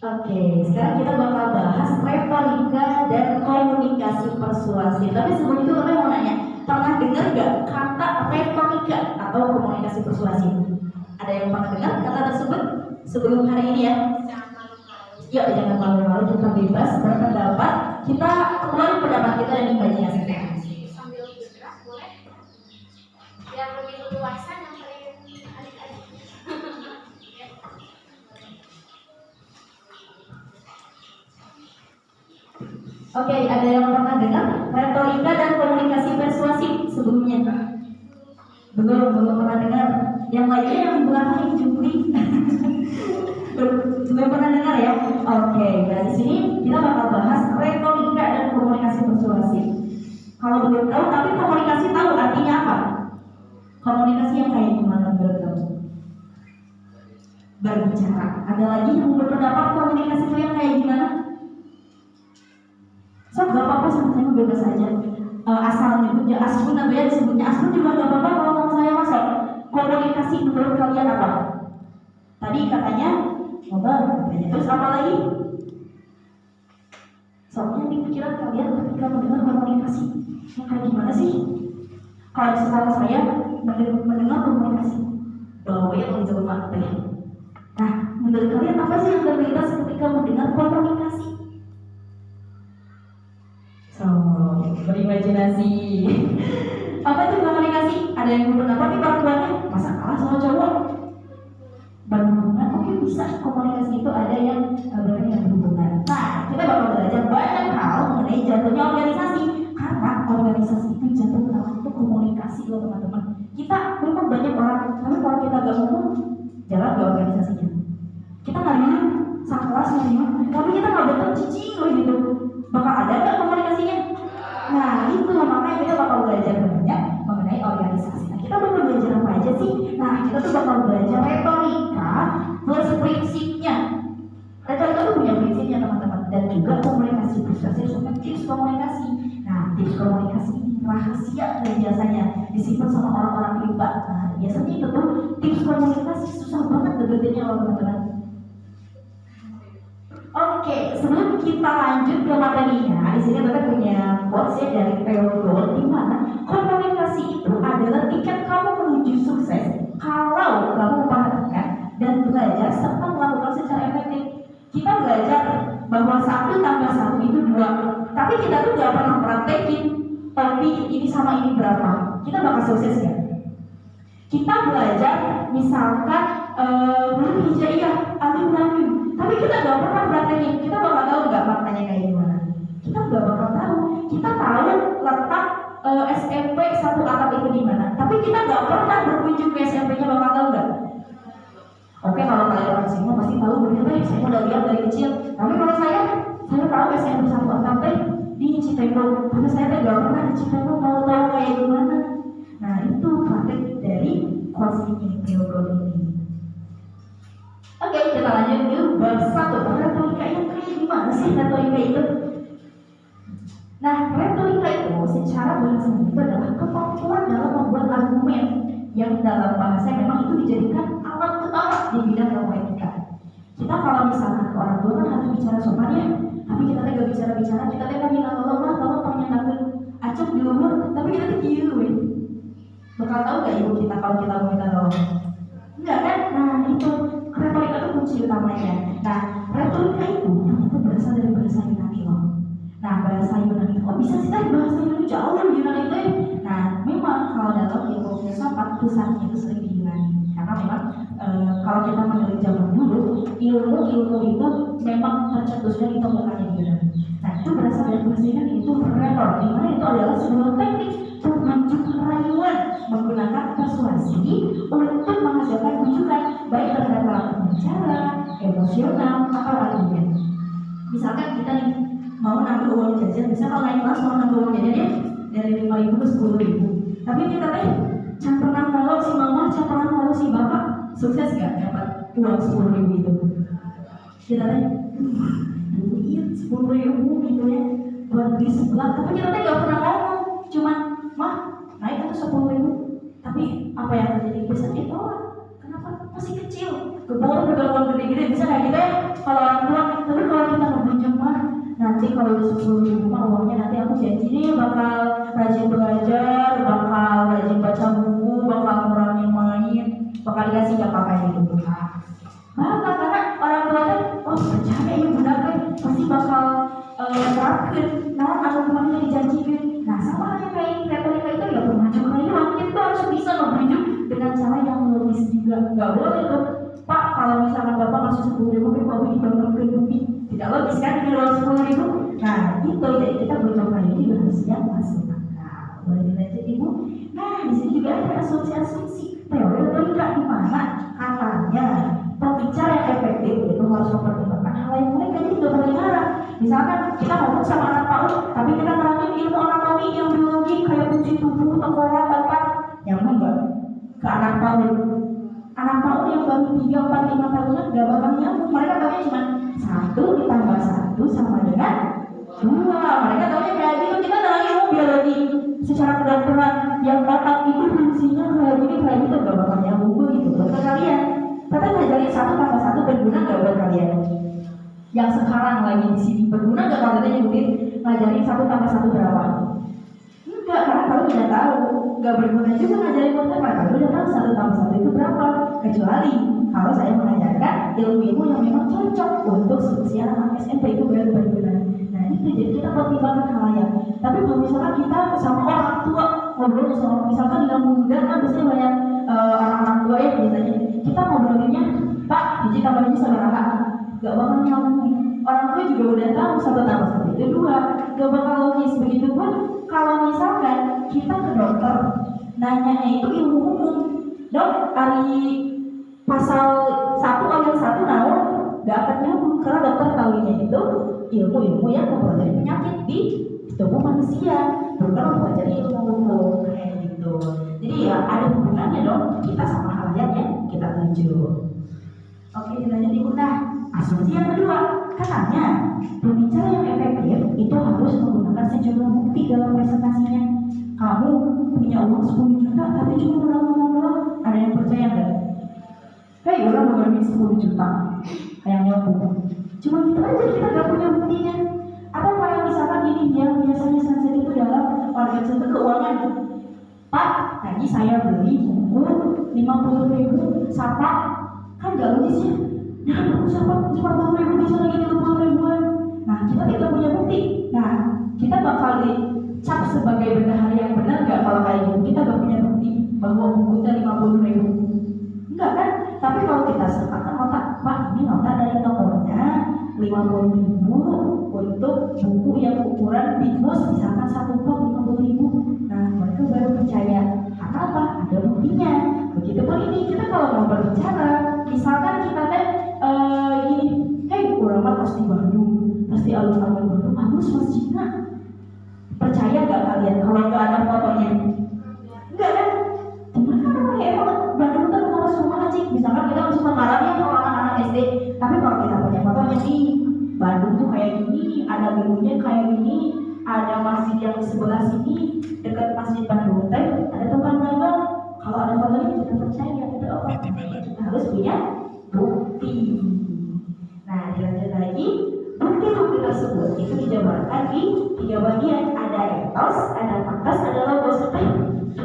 Oke, sekarang kita bakal bahas retorika dan komunikasi persuasif. Tapi sebelum itu kalian mau nanya, pernah dengar gak kata retorika atau komunikasi persuasif? Ada yang pernah dengar kata tersebut sebelum hari ini ya? Yuk, jangan malu-malu, kita bebas berpendapat. Kita keluar pendapat kita dan imajinasi kita. Sambil bergerak boleh? Biar lebih leluasa nyamperin adik-adik. Oke, ada yang pernah dengar retorika dan komunikasi persuasif sebelumnya? Belum pernah dengar. Yang lainnya yang belakang juri. Belum pernah dengar ya? Oke, dari sini kita bakal bahas retorika dan komunikasi persuasif. Kalau belum tahu, tapi komunikasi tahu artinya apa? Komunikasi yang kayak gimana menurut kamu? Berbicara. Ada lagi yang berpendapat komunikasi itu yang kayak gimana? So, gak apa-apa sama-sama bebas aja. Asal nyebutnya Asrun atau ya disebutnya Asrun juga gak apa-apa kalau sama saya masuk. Komunikasi menurut kalian apa? Tadi katanya ngobrol, terus apa lagi? Soalnya di pikiran kalian ketika mendengar komunikasi yang kayak gimana sih? Kalau sekarang saya mendengar komunikasi bahwa yang menjelma teh. Nah, menurut kalian apa sih yang terlintas ketika mendengar komunikasi? So, berimajinasi. Apa itu komunikasi? Ada yang berpendapat di perempuannya masa kalah sama cowok? Berhubungan, oke bisa. Komunikasi itu ada yang berhubungan. Nah, kita bakal belajar banyak hal mengenai jatuhnya organisasi. Karena organisasi itu jatuh namanya itu komunikasi loh teman-teman. Kita memang banyak orang, tapi kalau kita gak ngomong, jalan gak organisasinya. Kita gak ngomong, sang kelas ngomong, tapi kita gak betul cicing loh gitu. Bakal ada gak komunikasinya? Nah, itu makanya kita bakal belajar banyak mengenai organisasi. Nah, kita bakal belajar apa aja sih? Nah, kita tuh bakal belajar retorika plus prinsipnya. Retorika tuh punya prinsipnya teman-teman, dan juga komunikasi persuasif sama tips komunikasi. Nah, tips komunikasi ini rahasia dan biasanya disimpan sama orang-orang hebat. Nah, biasanya itu tuh tips komunikasi susah banget deketinnya loh teman-teman. Oke, sebelum kita lanjut ke materinya, di sini kita punya quotes ya dari Theodore, di mana komunikasi itu adalah tiket kamu menuju sukses kalau kamu memperhatikan dan belajar serta melakukan secara efektif. Kita belajar bahwa 1 tambah 1 itu 2, tapi kita tuh gak pernah praktekin tapi ini sama ini berapa. Kita bakal sukses ya? Kita belajar misalkan huruf hijaiyah, alif lam mim, tapi kita gak pernah praktekin. Kita bakal tahu gak maknanya kayak gimana? Kita gak bakal tahu. Kita tahu letak SMP 1 atap itu di mana, tapi kita gak pernah berkunjung ke SMP-nya. Bakal tahu gak? Oke, kalau kalian orang sini pasti tahu bener saya udah lihat dari kecil. Tapi kalau saya tahu SMP 1 atap di Citego, tapi saya gak pernah di Citego mau tahu kayak gimana. Nah, itu praktek dari quotes ini, Theodore ini. Oke, kita lanjut ke bab 1. Retorika itu kayak gimana sih retorika itu? Nah, retorika itu secara bahasa itu adalah kemampuan dalam membuat argumen yang dalam bahasa memang itu dijadikan alat utama di bidang retorika. Kita kalau misalkan ke orang tua kan harus bicara sopan ya, tapi kita gak bicara-bicara, kita minta tolong panggilkan acok di umur, tapi kita dikiuin. Bakal tahu gak ibu kita kalau kita mau minta tolong? Enggak kan? Nah, itu retorika itu kunci utamanya. Nah, retorika itu ternyata berasal dari bahasa Yunani loh. Nah, bahasa Yunani kok bisa sih tadi bahasa Yunani jauh dari Yunani itu? Nah, memang kalau dalam ilmu filsafat pusatnya itu sering di Yunani. Karena memang kalau kita meneliti zaman dulu, ilmu itu memang tercetusnya ditemukannya di Yunani. Nah, itu berasal dari bahasa Yunani, itu retor, di mana itu adalah sebuah teknik pemancing rayuan menggunakan persuasi untuk menghasilkan rujukan baik terhadap lawan bicara, emosional, atau argumen. Misalkan kita nih mau nambah uang jajan, bisa kalau naik kelas mau nambah uang jajan ya dari 5.000 ke 10.000. Tapi kita can pernah nolong si mama, can pernah nolong si bapak, sukses gak dapat uang 10.000 itu? Kita duit 10.000 gitu ya buat beli sebelah, tapi kita gak pernah ngomong, cuman mah naik itu 10.000, tapi apa yang terjadi? Biasanya ditolak. Kenapa? Masih kecil, keburu uang gede-gede, bisa kayak gitu ya. Kalau orang tua kemarin yang dijanjikan. Nah sama halnya kayak retorika itu ya bermaju rayuan, kita harus bisa membujuk dengan cara yang logis juga. Gak boleh tuh, Pak kalau misalnya Bapak masih 10.000 tapi Bapak dibangun lebih, tidak logis kan di luar 10.000. Nah itu jadi kita bujuk rayu juga harus yang masuk akal. Boleh dilanjut Ibu? Nah di sini juga ada asumsi-asumsi teori retorika di mana katanya pembicara yang efektif itu harus mempertimbangkan hal yang mereka jadi tidak boleh ngarang. Misalkan kita ngomong sama anak PAUD, tapi kita nerangin ilmu anatomi yang biologi kayak fungsi tubuh, tengkorak, otak, nyambung nggak ke anak PAUD? Anak PAUD yang baru 3, 4, 5 tahunan nggak bakal nyambung. Mereka tahunya cuma 1 ditambah 1 sama dengan 2. Mereka tahunya kayak gitu. Kita nerangin ilmu biologi secara kedokteran yang otak itu fungsinya kayak gini gitu nggak bakal nyambung gitu buat kalian. Tapi ngajarin 1 tambah 1 berguna nggak buat kalian? Yang sekarang lagi di sini berguna nggak kalau kita nyebutin ngajarin 1 tambah 1 berapa? Enggak, karena kalian udah tahu. Nggak berguna juga ngajarin buat kalian. Kalian udah tahu 1 tambah 1 itu berapa? Kecuali kalau saya mengajarkan ilmu-ilmu yang memang cocok untuk seusia anak SMP itu baru berguna. Nah itu jadi kita pertimbangkan hal yang. Tapi kalau misalkan kita sama orang tua ngobrol sama misalkan yang muda kan biasanya banyak orang-orang tua ya biasanya kita ngobrolinnya Pak, biji tambah biji sama raka gak bakal nyambung. Orang tua juga udah tahu 1 tambah 1 itu 2, gak bakal logis. Begitu pun kalau misalkan kita ke dokter nanya itu ilmu umum, dok hari pasal 1 ayat 1 naon gak akan nyambung karena dokter tahunya itu ilmu-ilmu yang mempelajari penyakit di tubuh manusia, bukan mempelajari ilmu umum kayak gitu. Jadi ya ada hubungannya dong kita sama hal yang kita tuju. Oke, dilanjut Ibu. Nah, asumsi yang kedua, katanya pembicara yang efektif itu harus menggunakan sejumlah bukti dalam presentasinya. Kamu punya uang 10 juta tapi cuma udah ngomong doang, ada yang percaya nggak? Hei, orang mau ngambil 10 juta kayak nyambung. Cuma gitu aja, kita nggak punya buktinya. Atau kayak misalkan gini, yang biasanya sensitif itu dalam organisasi keuangan. Pak, tadi saya beli buku 50.000 sapa, kan gak logis ya? Nah, buku sapa 50.000 bisa lagi 30.000-an. Nah, kita tidak punya bukti. Nah, kita bakal dicap sebagai bendahara yang benar gak kalau kayak gitu? Kita gak punya bukti bahwa buku itu 50.000. Enggak kan? Tapi kalau kita sertakan nota, Pak ini nota dari tokonya 50.000 untuk buku yang ukuran big boss misalkan 1 box 50.000. Nah mereka baru percaya karena apa? Ada buktinya. Begitu pun ini kita kalau mau berbicara, misalkan kita gini, hei orang mah pasti Bandung, pasti alun-alun Bandung bagus masjidnya. Percaya gak kalian kalau gak ada fotonya? Enggak kan? Gimana ya emang Bandung itu harus rumah aja. Misalkan kita harus mengarangnya kalau anak-anak SD, tapi kalau kita punya fotonya nih Bandung tuh kayak gini, ada gedungnya kayak gini, ada masjid yang di sebelah sini dekat masjid Bandung teh ada tempat dagang. Kalau ada fotonya kita percaya itu apa? Kita harus punya bukti. Nah dilanjut lagi, bukti-bukti tersebut itu dijabarkan di 3 bagian, ada etos, ada pakas, ada logos.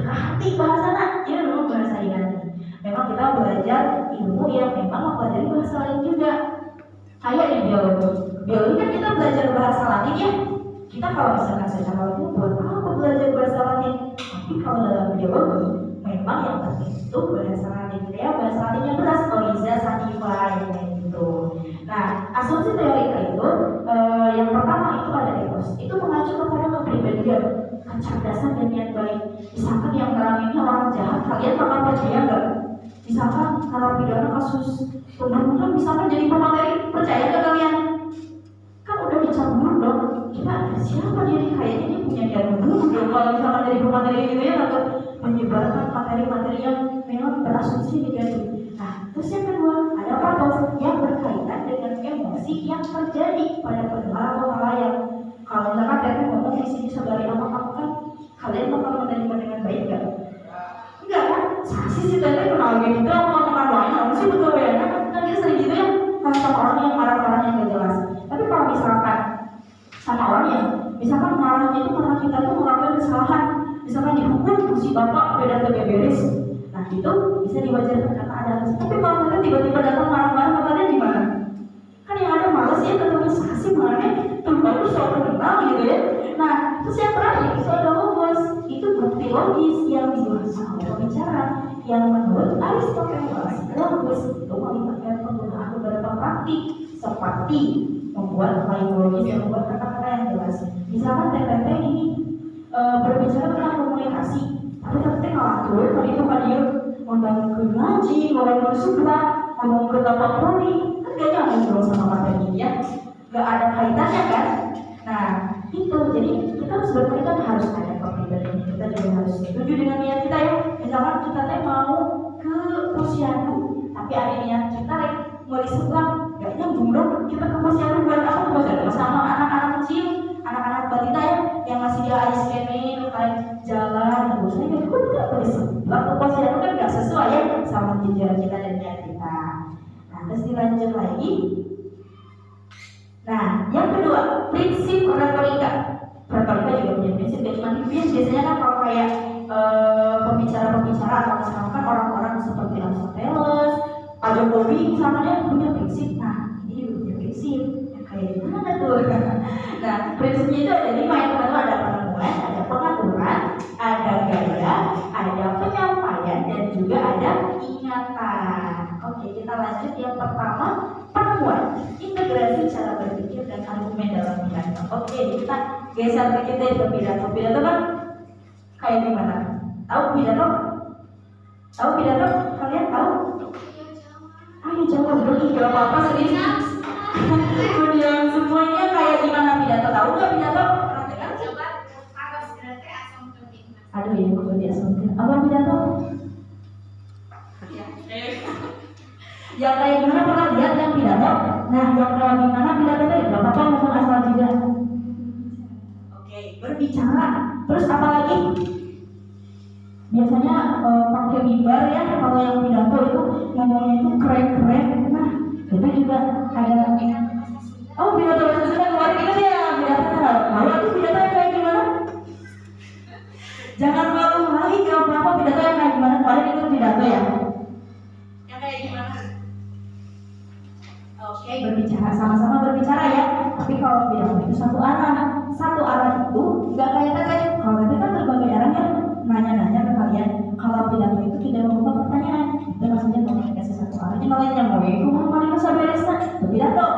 Hati bahasa anak, ya memang bahasa ingat. Memang kita belajar ilmu yang memang mempelajari bahasa lain juga. Kayak di biologi. Biologi kan kita belajar bahasa Latin ya. Kita kalau misalkan secara umum buat apa belajar bahasa Latin? Tapi kalau dalam biologi memang yang penting itu bahasa Latin. Ya bahasa Latinnya beras, Oriza, Sativa, kayak gitu. Nah, asumsi teorika itu yang pertama itu ada etos. Itu mengacu kepada kepribadian, kecerdasan dan niat baik. Misalkan yang meranginya orang jahat, kalian bakal percaya nggak? Misalkan narapidana kasus pembunuhan, misalkan jadi pemateri, percaya nggak kalian? Kan udah dicabut dong. Kita siapa dia nih? Kayaknya dia punya niat membunuh dong. Kalau misalkan jadi pemateri gitu ya, atau menyebarkan materi-materi yang memang berasumsi negatif. Nah, terus yang kedua ada patos yang berkaitan dengan emosi yang terjadi pada pendengar atau halayak. Kalau misalkan Teteh ngomong di sini sebagai apa-apa, kalian bakal menerima dengan baik nggak? Enggak kan? Saksi si Teteh kenal gitu, ngomong banyak, sih betul ya? Kan dia sering gitu ya, kalau sama orang yang marah-marah yang gak jelas. Tapi kalau misalkan sama orang yang, misalkan marahnya itu karena kita tuh melakukan kesalahan, misalkan dihukum si bapak beda beres. Nah itu bisa diwajarkan karena ada alasan. Tapi kalau kita tiba-tiba datang marah-marah, kalian gimana? Kan yang ada males ya ketemu saksi mana? Bagus soal kenal gitu ya. Nah terus yang terakhir itu ada logos, itu bukti logis yang digunakan oleh pembicara. Yang menurut Aristoteles, logos itu melibatkan penggunaan beberapa praktik seperti membuat file logis dan membuat kata-kata yang jelas. Misalkan TTT ini berbicara tentang komunikasi, tapi TTT ngatur kalau itu kan dia ngomong ke ngaji, ngomong ke subah, ngomong ke bapak poli, kan gak nyambung dong sama materi ya, gak ada kaitannya kan. Nah itu jadi kita harus berkaitan, harus ada komitmen, kita juga harus setuju dengan niat kita ya. Misalkan kita mau ke posyandu, tapi ada niat kita mau disebelah, gak nyambung dong. Kita ke posyandu buat apa? Ke posyandu sama anak-anak kecil, anak-anak balita ya, yang masih dia ada scanning, kayak jalan, terusnya gitu kan tidak boleh sebelah ke posyandu, kan gak sesuai ya sama tujuan kita dan niat kita. Nah terus dilanjut lagi. Nah, yang kedua, prinsip retorika. Retorika juga punya prinsip, gak cuma biasanya kan kalau kayak pembicara-pembicara atau misalkan orang-orang seperti Aristoteles, Pak Jokowi misalnya punya prinsip. Nah, ini juga punya prinsip. Ya, kayak gimana tuh? Nah, prinsipnya itu ada 5. Yang pertama ada penemuan, ada pengaturan, ada gaya, ada penyampaian, dan juga ada ingatan. Oke, kita lanjut yang pertama. Penemuan, integrasi cara berpikir dan argumen dalam pidato. Oke, kita geser ke kita ke pidato. Pidato kan kayak gimana? Tahu pidato? Tahu pidato? Kalian tahu? Ayo jawab dulu, gak apa-apa sedih. Kemudian semuanya kayak gimana pidato? Tahu nggak pidato? Coba harus berarti asam tuning. Aduh ya, aku dia asumsi. Apa pidato? Yang kayak gimana pernah lihat yang pidato? Nah, yang kayak gimana pidato tadi? Gak apa-apa ngomong asal juga. Oke, berbicara. Terus apa lagi? Biasanya pakai mimbar ya, kalau yang pidato itu ngomongnya itu keren-keren. Nah, itu juga ada. Oh, pidato bahasa Sunda kemarin itu ya pidato. Lalu itu pidato yang kayak gimana? Jangan malu lagi, gak apa-apa pidato yang kayak gimana? Kemarin itu pidato ya. Yang kayak gimana? Oke, berbicara, sama-sama berbicara ya. Tapi kalau pidato itu satu arah. Satu arah itu nggak kayak tadi. Kalau tadi kan berbagai arah ya, nanya-nanya ke kalian. Kalau pidato itu tidak membuka pertanyaan, itu maksudnya komunikasi satu arah. Yang lainnya mau itu mau sabaresa, itu pidato.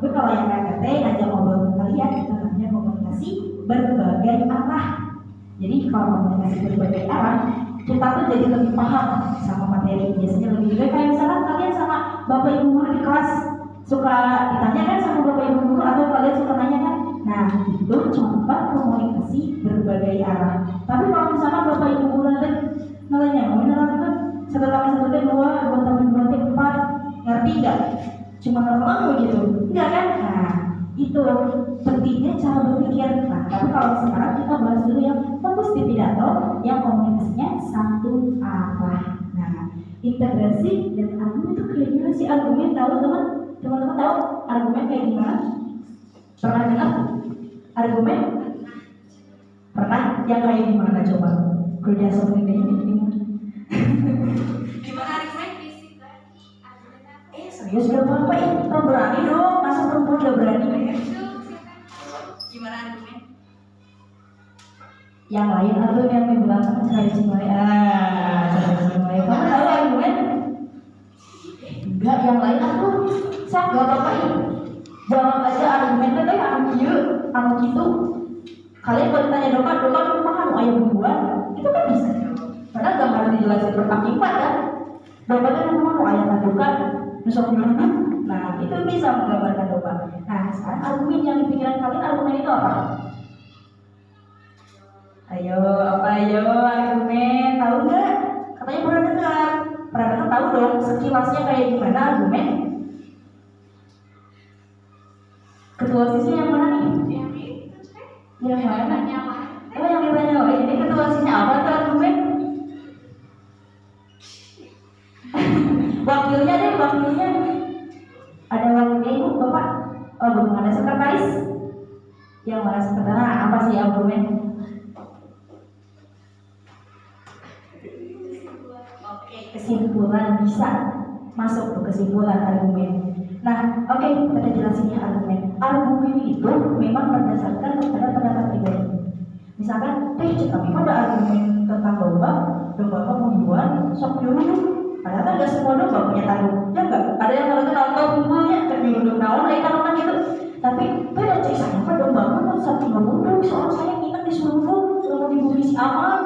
Tapi kalau yang kayak tadi ngajak ngobrol ke kalian, itu namanya komunikasi berbagai arah. Jadi kalau komunikasi berbagai arah, kita tuh jadi lebih paham sama materi. Biasanya lebih baik kayak misalkan kalian sama bapak ibu guru di kelas suka ditanya kan sama bapak ibu guru, atau kalian suka nanya kan. Nah itu contoh komunikasi berbagai arah. Tapi kalau misalkan bapak ibu guru nanti nanya, mau kan 1 tambah 1 2, 2 tambah 2 4, ngerti nggak? Cuma ngomong gitu, enggak kan? Nah itu pentingnya cara berpikir. Nah tapi kalau sekarang kita bahas dulu yang fokus di pidato, yang komunikasinya satu arah. Nah integrasi dan argumen itu kayak gimana sih? Argumen tahu teman-teman tahu argumen kayak gimana? Pernah dengar argumen? Pernah? Yang kayak gimana coba? Kuliah sebelum ini gimana argumen? Serius gak apa-apa ya? Kita berani dong, masa perempuan udah berani ya? Gimana argumen? Yang lain atau yang di belakang cari cimai? Cari cimai. Kamu tahu argumen? Enggak, yang lain aku sok gak apa-apa ya. Jawab aja argumen tadi anu gitu. Kalian kalau ditanya doa paham ayat bubuan, itu kan bisa. Padahal gak harus dijelasin berpakipat kan. Doa itu mau ayat adukan, nusuk dulu. Nah itu bisa menggambarkan doa. Nah sekarang argumen yang di pikiran kalian, argumen itu apa? Ayo argumen, tahu nggak? Katanya pernah dengar, tahu dong sekilasnya kayak gimana argumen? Ketua sisnya yang mana nih? Yang mana? Oh yang ditanya, ini ketua sisnya apa tuh argumen? Wakilnya ada wakilnya ibu bapak? Oh belum ada sekretaris? Yang mana sekretaris? Nah, apa sih argumen? Oke, kesimpulan bisa masuk ke kesimpulan argumen. Nah, oke, kita jelasin ya argumen. Argumen itu memang berdasarkan kepada pendapat pribadi. Misalkan, cek kami ada argumen tentang domba kamu duluan, sok nyuruh. Padahal kan gak semua domba punya tanduk, ya enggak? Ada yang kalau nonton bumbunya ternyuruh naon, lain kan gitu. Tapi beda cek saya kan domba kamu satu nyuruh, soal saya ingat disuruh kalau di bumi si aman.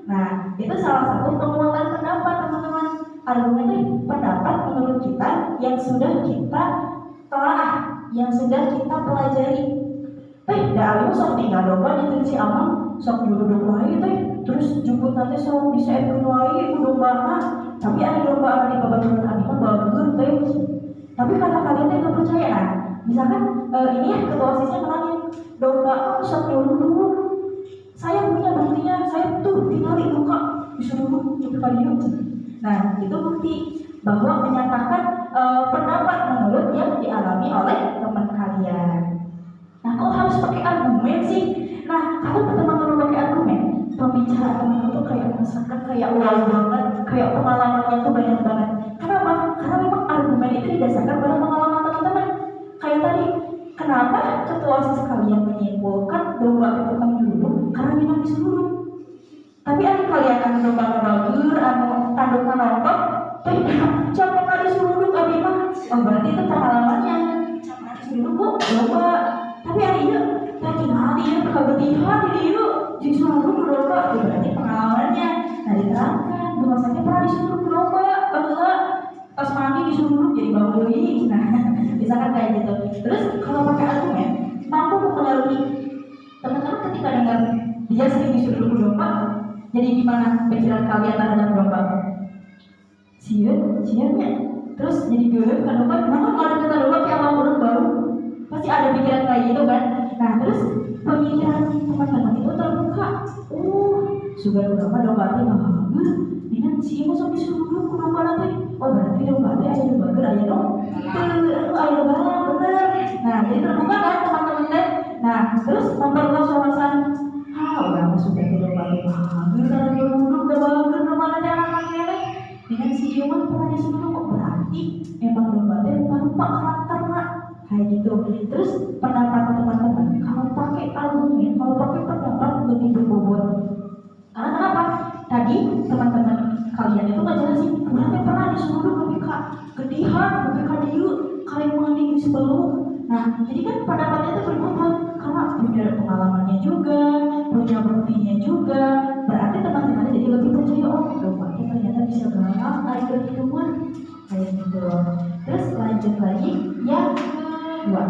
Nah, itu salah satu penguatan pendapat teman-teman. Argumen pendapat menurut kita yang sudah kita telah, yang sudah kita pelajari. Dah ayo sok tinggal domba di si aman, sok nyuruh domba itu, terus jemput nanti sok diseepkeun wae ku domba. Tapi ada domba di babaturan abi mah bagus teh. Tapi kata kalian teh nggak percaya kan? Misalkan ini ya ketua OSISnya nanya, domba sok nyuruh dulu. Saya punya buktinya, saya tuh tinggal di muka disuruh untuk kalian. Nah, itu bukti bahwa menyatakan pendapat menurut yang dialami oleh teman kalian. Nah, kok harus pakai argumen sih? Nah, kalau teman-teman pakai argumen, pembicaraan teman itu kayak misalkan kayak wow banget, kayak pengalamannya tuh banyak banget. Kenapa? Karena memang argumen itu didasarkan pada pengalaman teman-teman. Kayak tadi, kenapa ketua OSIS kalian menyimpulkan domba itu kan dulu? Karena memang disuruh. Tapi ada kalian kan domba bagur, tanduknya nonton, jangan kali disuruh abi mah. Oh berarti itu pengalamannya. Jangan disuruh domba. Tapi hari ini, tadi dia kebetihan jadi yuk disuruh domba. Berarti pengalamannya. Nah diterangkan, bahwasanya pernah disuruh domba, bahwa pas mandi disuruh jadi bangun ini. Nah, misalkan kayak gitu. Terus kalau pakai argumen, mampu mempengaruhi teman-teman ketika dengar dia sering disuruh domba. Jadi gimana pikiran kalian terhadap domba? Siannya. Terus jadi geureum kan domba, kenapa nggak ada kata domba kayak orang baru? Pasti ada pikiran kayak gitu kan? Nah terus pemikiran teman-teman itu terbuka. Sudah domba teh bagus. Dengan si musuh disuruh dulu domba nanti. Oh berarti domba teh aya domba ger aya dong. Aya domba bener. Nah jadi terbuka kan teman-teman teh. Nah terus memperluas wawasan. Orang sudah tidak bagi bagus dan dulu udah bagus domba nanti anak-anaknya teh. Dengan si Iman pernah disuruh kok berarti emang domba teh bapak karakternya kayak gitu. Terus pendapat teman-teman kalau pakai argumen, kalau pakai pendapat lebih berbobot. Karena kenapa? Tadi teman-teman kalian itu nggak jelasin, berarti pernah disuruh lebih kedihan, lebih kadiu, kalian mandi sebelum. Nah, jadi kan pendapatnya itu berbobot karena punya pengalamannya juga, punya buktinya juga. Berarti teman-teman jadi lebih percaya, oh dompetnya ternyata bisa galak, air kehidupan kayak gitu. Terus lanjut lagi yang kedua,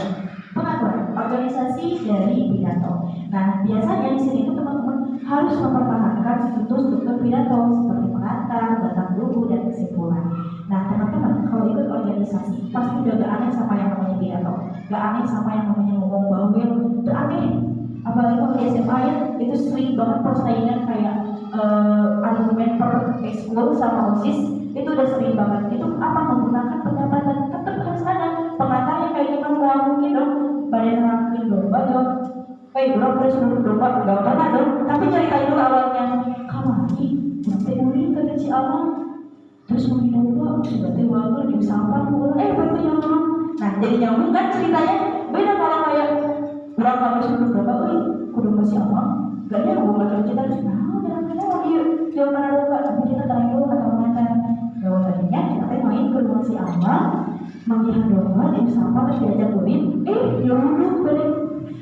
pengaturan organisasi dari pidato. Nah, biasanya di sini itu teman-teman harus mempertahankan struktur pidato seperti pengantar, batang buku, dan kesimpulan. Nah, teman-teman kalau ikut organisasi pasti udah gak aneh sama yang namanya pidato, gak aneh sama yang namanya ngomong bawel, itu aneh. Apalagi kalau di SMA ya, itu sering banget persaingan kayak argumen per ekskul sama OSIS, itu udah sering banget. Itu apa menggunakan pendapatan, tetap harus ada pengantarnya kayak gimana, nggak mungkin dong badan rangkin domba dong. Belum boleh seluruh domba, nggak pernah dong. Tapi ceritain dulu awalnya, kamari, nanti uli ke si Amang, terus mau domba, berarti wajar diusahakan, berarti nyambung. Nah jadi nyambung kan ceritanya. Beda kalau kayak orang kamu seluruh domba, kudu masih Amang, gak nyambung macam cerita terus. Dia mana domba, tapi kita terang dulu kata pengantar. Bahwa tadinya kita main ke rumah si Amang, melihat domba, diusahakan, terus diajak ulin, nyuruh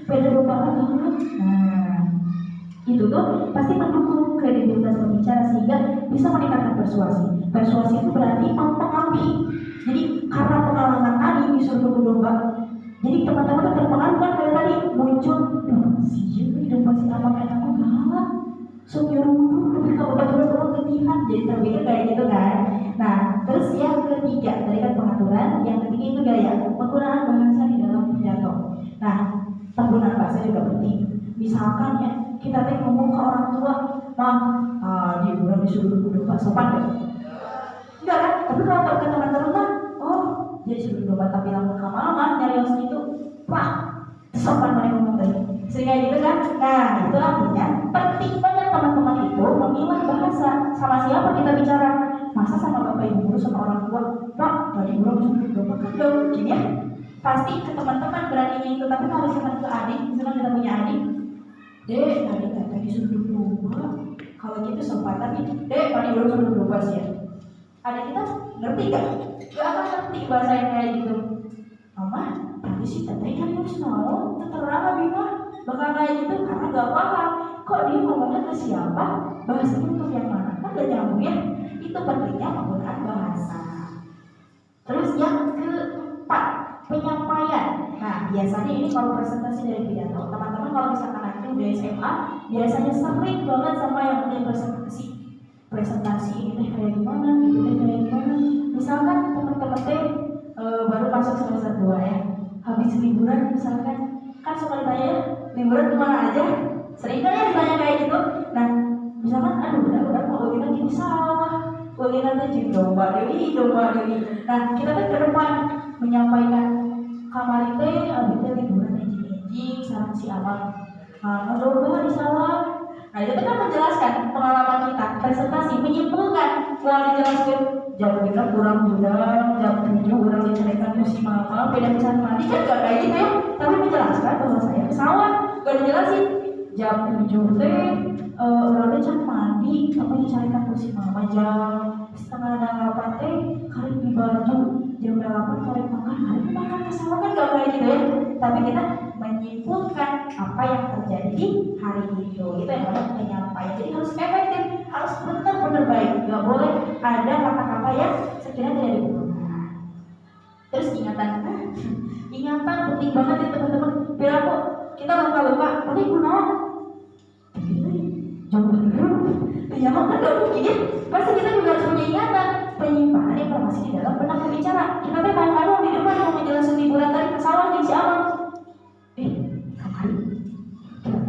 beda domba lagi. Nah, itu tuh pasti mendukung kredibilitas pembicara sehingga bisa meningkatkan persuasi. Persuasi itu berarti mempengaruhi. Jadi karena pengalaman tadi disuruh domba, jadi teman-teman tuh terpengaruh kan dari tadi muncul, domba si Amang kayak aku galak, sok nyuruh lebih ke betul-betul ketihan, jadi terpikir kayak gitu kan. Nah, terus yang ketiga tadi kan pengaturan, yang ketiga itu gaya penggunaan bahasa di dalam pidato. Nah, penggunaan bahasa juga penting. Misalkan ya, kita ngomong ke orang tua, dia udah disuruh domba sopan deh. Enggak kan? Tapi kalau ke teman-teman, dia disuruh domba tapi langsung ke mama nyari yang segitu, sopan mereka ngomong tadi. Sehingga gitu kan? Nah, itu artinya penting banget teman-teman itu memilah bahasa. Sama siapa kita bicara? Masa sama bapak ibu guru, sama orang tua? Pak, tadi guru disuruh domba kan gini ya? Pasti ke teman-teman beraninya itu. Tapi kalau misalkan ke adik, misalkan kita punya adik, Dek, tadi suruh berubah. Kalau gitu sempat tapi, dek, tadi baru suruh berubah sih ya. Adik kita ngerti gak? Gak akan ngerti bahasa yang kayak gitu. Mama, tadi sih teteh kan harus mau, terserah Bima. Bakal kayak gitu karena gak paham. Kok dia ngomongnya ke siapa? Bahasanya untuk yang mana? Kan gak nyambung ya. Itu pentingnya penggunaan bahasa. Terus yang keempat, penyampaian. Nah, biasanya ini kalau presentasi dari pidato, teman-teman kalau misalkan nanti udah SMA, biasanya sering banget sama yang punya presentasi ini kayak gimana, gitu kayak gimana. Misalkan teman-teman baru masuk semester 2 ya, habis liburan misalkan, kan suka ditanya liburan kemana aja, sering kan ya ditanya kayak gitu. Nah, misalkan aduh udah mau kita di sawah, kita tuh domba dewi. Nah, kita tuh ke depan menyampaikan kamar itu abis liburan enjing sarang si abang domba di sawah. Nah, itu kan menjelaskan pengalaman kita, presentasi, menyimpulkan. Kalau dijelaskan jam 5 kurang gudang, jam 7 kurang diceritakan ke si mama, beda bisa mandi kan gak kayak gitu ya. Tapi menjelaskan bahwa saya ke sawah, gak dijelasin jam 7 orangnya can mandi, tapi dicarikan ke si mama jam setengah 8 kali di baju, jam 8 kali makan ke sawah kan gak kayak gitu ya. Tapi kita menyimpulkan apa yang terjadi di hari itu. Itu yang namanya penyampaian. Jadi harus efektif, harus benar-benar baik. Gak boleh ada kata-kata yang sekiranya tidak dibutuhkan. Terus ingatan penting banget ya teman-teman. Biar apa kita lupa-lupa, tapi gunawan jauh ya kan gak mungkin ya. Pasti kita juga harus punya ingatan, penyimpanan informasi di dalam benak berbicara. Kita tuh mau di depan mau menjelaskan liburan tadi ke sawah di si abang.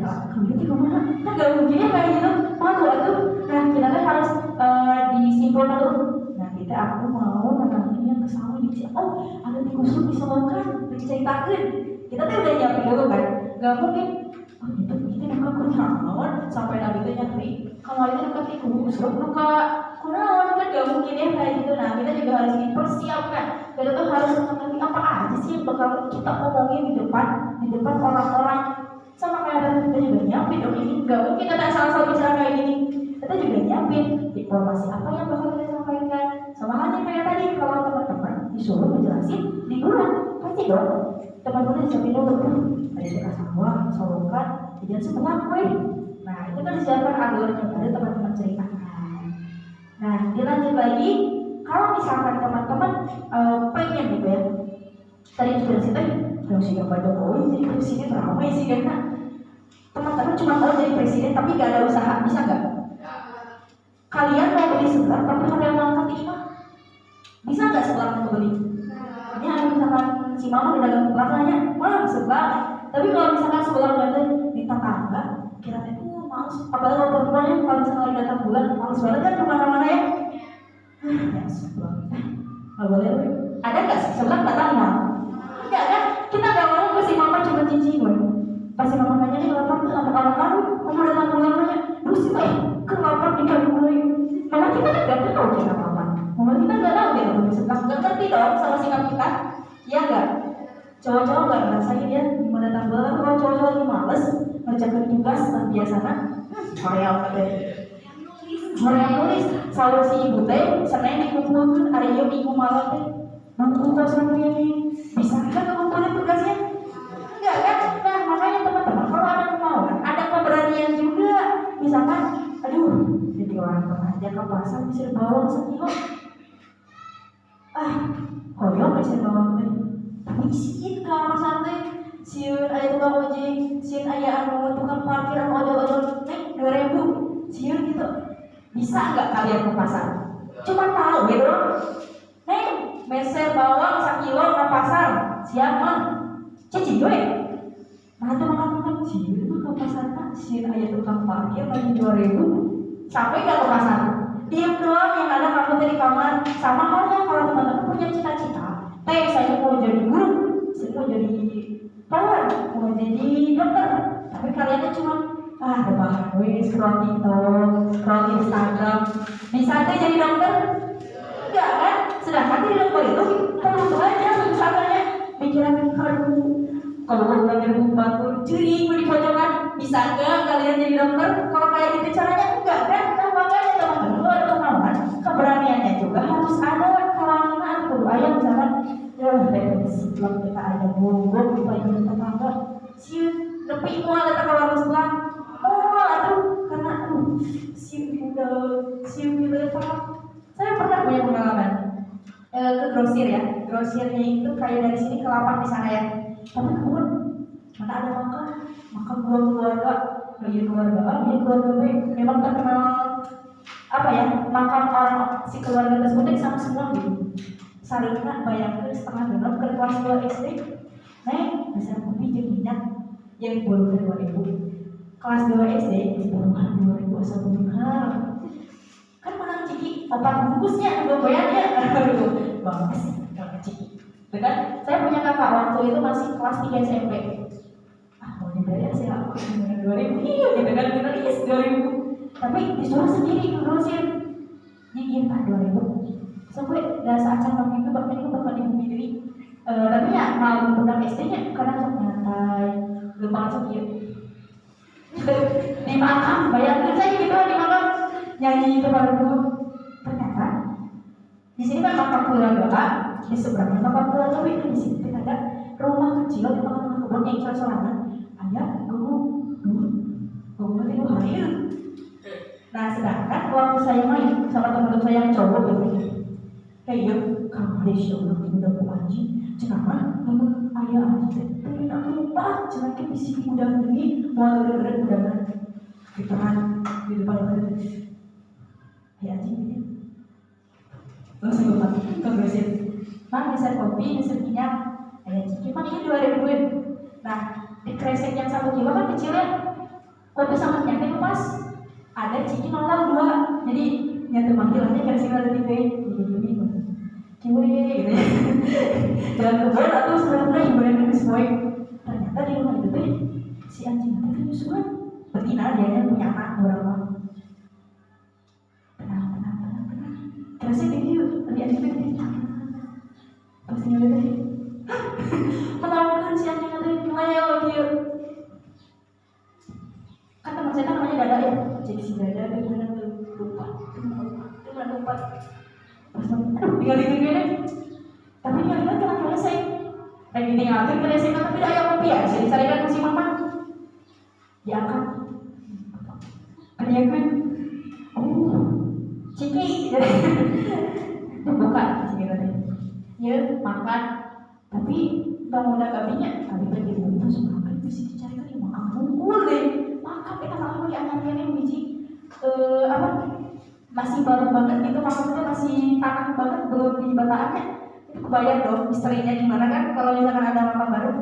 Kamu itu kemana? Kan gak mungkin ya kayak gitu. Malu atuh. Nah, kita tuh harus disimpulkan dulu. Nah, aku mau nemenin yang ke sawah di si. Oh, ada tikusuk disolokan, diceritakan. Kita tuh udah nyiapin dulu kan. Gak mungkin. Oh, itu nak kunaon sampai nabi itu nyari. Kalau itu dekat tikus, luka kunaon kan gak mungkin ya kayak gitu. Nah, kita juga harus dipersiapkan. Kita tuh harus mengerti apa aja sih yang bakal kita omongin di depan orang-orang. Sama kayak kita juga nyiapin dong ini. Gak mungkin kita asal-asal bicara kayak gini. Kita juga nyiapin informasi apa yang bakal kita sampaikan. Sama halnya kayak tadi kalau teman-teman disuruh menjelasin liburan, pasti dong teman-teman disiapin dulu. Ada di sawah, solokan, jangan sebelah gue. Nah, itu kan disiapkan alurnya, ada teman-teman ceritakan. Nah, dilanjut lagi, kalau misalkan teman-teman pengen gitu ya, tadi sudah cerita, harus siap Pak Jokowi jadi presiden ramai sih karena teman-teman cuma tahu jadi presiden tapi gak ada usaha, bisa nggak? Kalian mau beli sebelah tapi kalian mau angkat imam, bisa nggak sebelah mau beli? Ini ada misalkan si mama udah dagang sebelah nanya, wah sebelah. Tapi kalau misalkan sebelah berada di tetangga, kira-kira males. Apalagi kalau perempuannya kalau misalkan lagi datang bulan, males banget kan kemana-mana ya. Ya sebelah, nggak boleh. Ada nggak sebelah datang imam? Enggak kan? Kita nggak mau ke si mama cuma cincin gue. Pas si mama nanya nih lapar tuh apa kamu datang bulan nanya, lu sih kenapa nikah gue? Mama kita kan nggak tahu dia apa. Mama kita nggak tahu dia apa sebelah, nggak ngerti dong sama sikap kita, ya nggak? Cowok-cowok nggak ngerasain dia mau datang bulan, kalau cowok-cowok lagi males ngerjakan tugas biasanya, Korea nulis selalu si ibu teh, senin dikumpulkan hari minggu malam teh, nunggu tugasnya ini, bisa nggak kumpulin tugasnya? Enggak kan? Nah makanya teman-teman kalau ada kemauan, ada keberanian juga, misalkan, aduh, jadi orang pengajar ke pasar bisa bawang sekilo, koyok bisa bawang teh. Tapi isiin ke pasar teh, siun ayah tukang ojek, siun ayah tukang parkir atau ojol-ojol, 2.000, siun gitu. Bisa nggak kalian ke pasar? Cuma tahu gitu, meser bawang 1 kilo ke pasar, siapa? Cici gue. Nah itu makan siun itu ke pasar kan, siun ayah tukang parkir lagi 2.000, sampai nggak ke pasar? Diam doang yang ada kamu di kamar. Sama halnya kalau teman-teman punya cita-cita. Saya mau jadi guru, saya mau jadi perawat, mau jadi dokter. Tapi kalian cuma rebahan gue, scroll TikTok, scroll Instagram. Bisa deh jadi dokter? Enggak kan? Sedangkan di dokter itu perlu aja misalnya pikiran aduh Kalau orang yang batur curi di pojokan, bisa enggak kalian jadi dokter? Kalau kayak gitu caranya enggak kan? Nah makanya teman-teman itu ada kemauan, keberaniannya juga harus ada. Kalangan kudu ayam misalkan, sebelum kita ada bubuk supaya kita tetangga, siut lebih mual kita kalau harus pulang, mual aduh karena siut udah paham. Saya pernah punya pengalaman ke grosir ya, grosirnya itu kayak dari sini ke lapak di sana ya. Tapi kebun, mana ada makan buah keluarga, dia keluarga B, memang terkenal apa ya, makan orang si keluarga tersebut sama semua gitu. Salingnya bayangkan setengah genap ke kelas 2 SD, bisa kopi jeung minyak yang baru dari 2000. Kelas 2 SD di bulan 2000 asal benar. Kan menang ciki, 4 bungkusnya juga bayarnya, aduh, bagus sih kalau ciki. Dengan saya punya kakak waktu itu masih kelas 3 SMP. Mau dibayar sih aku 2000, iya gitu kan, kita iya 2000. Tapi disuruh sendiri ngurusin, nyingin 2000. Sampai dasar acan waktu itu bakal ibu diri. Tapi ya mau budak SD-nya karena sok nyantai, belum masuk ya. Di makam, bayangkan saya gitu di makam nyanyi itu baru. Ternyata di sini kan makam keluarga, di seberangnya makam keluarga itu di sini ada rumah kecil di tengah-tengah kebun yang isolasi. Ada guru itu hari. Nah sedangkan waktu saya main sama teman-teman saya yang cowok gitu, kayak kamu deh show udah anjing, cenama namun ayah anjing, tapi aku lupa jangan ke bisi udah ini mau gerak udah gitaran di depan itu, ayah anjing ini, langsung lupa kebersihin, bisa kopi bisa minyak, ayah anjing, gimana ini 2000. Nah di kresek yang 1 kilo kan kecil ya, kopi sama minyaknya pas, ada ciki 02, jadi nyatu panggilannya kresek ada 3, jadi kiwe gitu ya. Jalan kebun atau sebenarnya ibaratnya ke sesuai. Ternyata di rumah itu tuh si anjing itu nyusuan. Betina dia punya anak berapa? Tenang. Terus dia lihat itu pasti ngeliat deh. Menawarkan si anjing itu leo dia. Kan teman saya namanya Dada ya. Jadi si Dada dia benar lupa. Tinggal di gini, tapi dia telah selesai. Lagi tinggalkan selesai, tapi tidak ada kopi ya. Jadi saya kan masih mama diangkat. Kenyakan, ciki, buka ciki tadi. Ya makan, tapi bangun gabinya, tapi pergi dulu semua kan mesti dicari lagi makan bungkul deh. Makan kita makan lagi anaknya yang biji masih baru banget gitu, maksudnya masih tanah banget, belum di bataannya. Itu kebayang dong misterinya gimana kan kalau misalkan ada makam baru.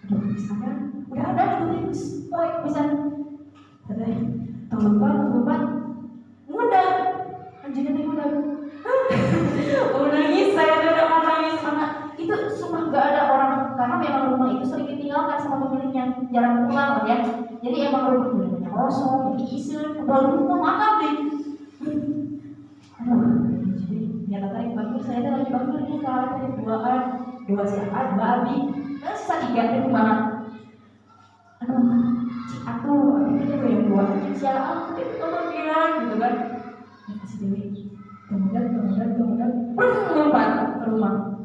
Aduh misalnya udah ada gitu bisa ada tungguan mudah anjingnya mudah nangis, saya udah mau nangis karena itu sumpah gak ada orang, karena memang rumah itu sering ditinggalkan sama pemiliknya, jarang pulang ya. Jadi emang rumahnya kosong, jadi isin, baru mau makan deh. Jadi dia tarik bagus, saya tuh lagi bagus nih kalau ada 2 siapa, 2 abi, nah sisa 3 deh kemana? Cik aku itu yang 2, siapa? Itu kemudian gitu kan? Kasih dewi, kemudian, lompat ke rumah,